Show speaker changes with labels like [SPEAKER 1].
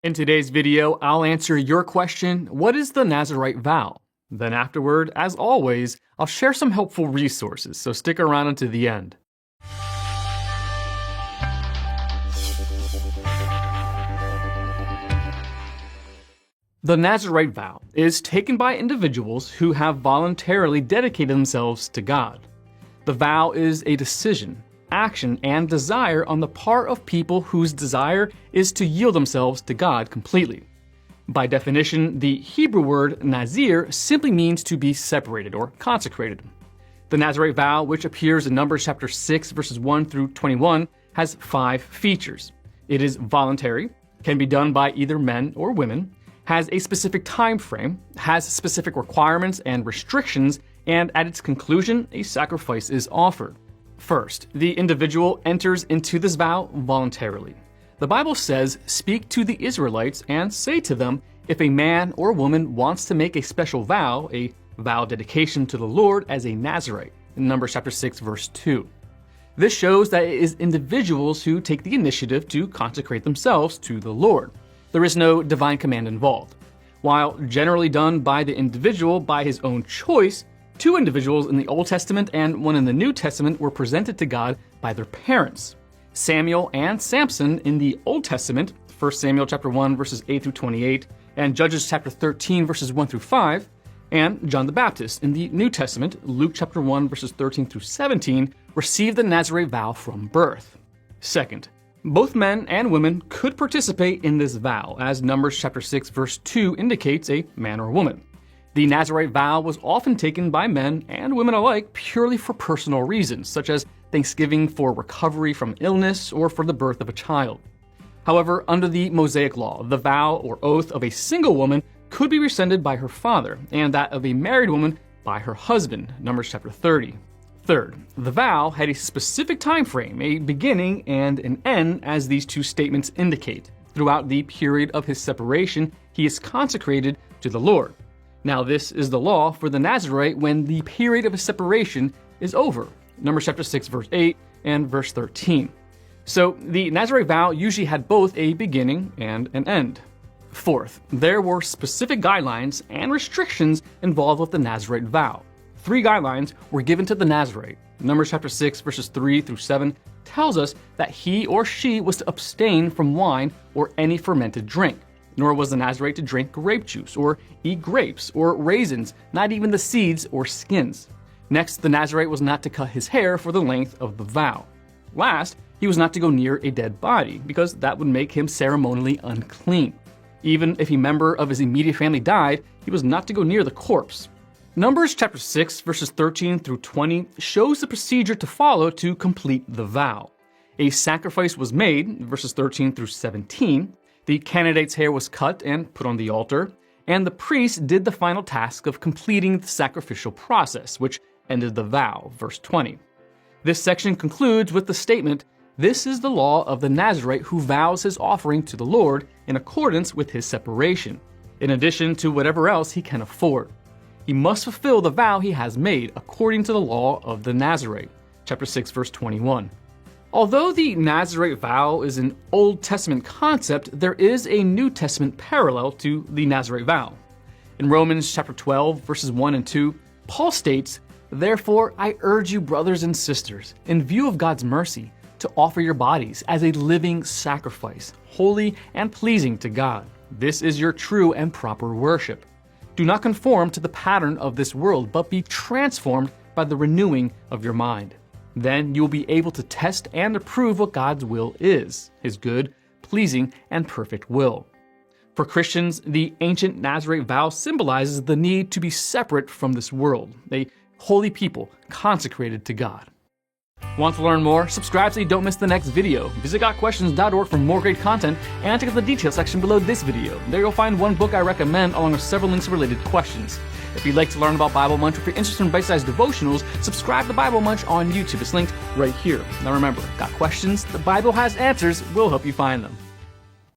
[SPEAKER 1] In today's video, I'll answer your question, what is the Nazirite vow? Then afterward, as always, I'll share some helpful resources, so stick around until the end. The Nazirite vow is taken by individuals who have voluntarily dedicated themselves to God. The vow is a decision, action, and desire on the part of people whose desire is to yield themselves to God completely. By definition, the Hebrew word Nazir simply means to be separated or consecrated. The Nazirite vow, which appears in Numbers chapter 6, verses 1 through 21, has 5 features. It is voluntary, can be done by either men or women, has a specific time frame, has specific requirements and restrictions, and at its conclusion, a sacrifice is offered. First, the individual enters into this vow voluntarily. The Bible says, "Speak to the Israelites and say to them, if a man or woman wants to make a special vow, a vow dedication to the Lord as a Nazirite," in Numbers chapter 6, verse 2. This shows that it is individuals who take the initiative to consecrate themselves to the Lord. There is no divine command involved. While generally done by the individual by his own choice, 2 individuals in the Old Testament and 1 in the New Testament were presented to God by their parents. Samuel and Samson in the Old Testament, 1 Samuel chapter 1 verses 8 through 28, and Judges chapter 13 verses 1 through 5, and John the Baptist in the New Testament, Luke chapter 1 verses 13 through 17, received the Nazirite vow from birth. Second, both men and women could participate in this vow, as Numbers chapter 6 verse 2 indicates a man or woman. The Nazirite vow was often taken by men and women alike purely for personal reasons, such as thanksgiving for recovery from illness or for the birth of a child. However, under the Mosaic law, the vow or oath of a single woman could be rescinded by her father, and that of a married woman by her husband, Numbers chapter 30. Third, the vow had a specific time frame, a beginning and an end, as these 2 statements indicate. Throughout the period of his separation, he is consecrated to the Lord. Now this is the law for the Nazirite when the period of his separation is over, Numbers chapter 6 verse 8 and verse 13. So the Nazirite vow usually had both a beginning and an end. Fourth, there were specific guidelines and restrictions involved with the Nazirite vow. 3 guidelines were given to the Nazirite. Numbers chapter 6 verses 3 through 7 tells us that he or she was to abstain from wine or any fermented drink. Nor was the Nazirite to drink grape juice or eat grapes or raisins, not even the seeds or skins. Next, the Nazirite was not to cut his hair for the length of the vow. Last, he was not to go near a dead body, because that would make him ceremonially unclean. Even if a member of his immediate family died, he was not to go near the corpse. Numbers chapter 6 verses 13 through 20 shows the procedure to follow to complete the vow. A sacrifice was made, verses 13 through 17. The candidate's hair was cut and put on the altar, and the priest did the final task of completing the sacrificial process, which ended the vow, verse 20. This section concludes with the statement, "This is the law of the Nazirite who vows his offering to the Lord in accordance with his separation, in addition to whatever else he can afford. He must fulfill the vow he has made according to the law of the Nazirite," chapter 6, verse 21. Although the Nazirite vow is an Old Testament concept, there is a New Testament parallel to the Nazirite vow. In Romans chapter 12, verses 1 and 2, Paul states, "Therefore I urge you, brothers and sisters, in view of God's mercy, to offer your bodies as a living sacrifice, holy and pleasing to God. This is your true and proper worship. Do not conform to the pattern of this world, but be transformed by the renewing of your mind. Then you will be able to test and approve what God's will is, his good, pleasing, and perfect will." For Christians, the ancient Nazirite vow symbolizes the need to be separate from this world, a holy people consecrated to God. Want to learn more? Subscribe so you don't miss the next video. Visit GotQuestions.org for more great content, and check out the details section below this video. There you'll find one book I recommend along with several links related questions. If you'd like to learn about Bible Munch or if you're interested in bite-sized devotionals, subscribe to Bible Munch on YouTube. It's linked right here. Now remember, got questions? The Bible has answers. We'll help you find them.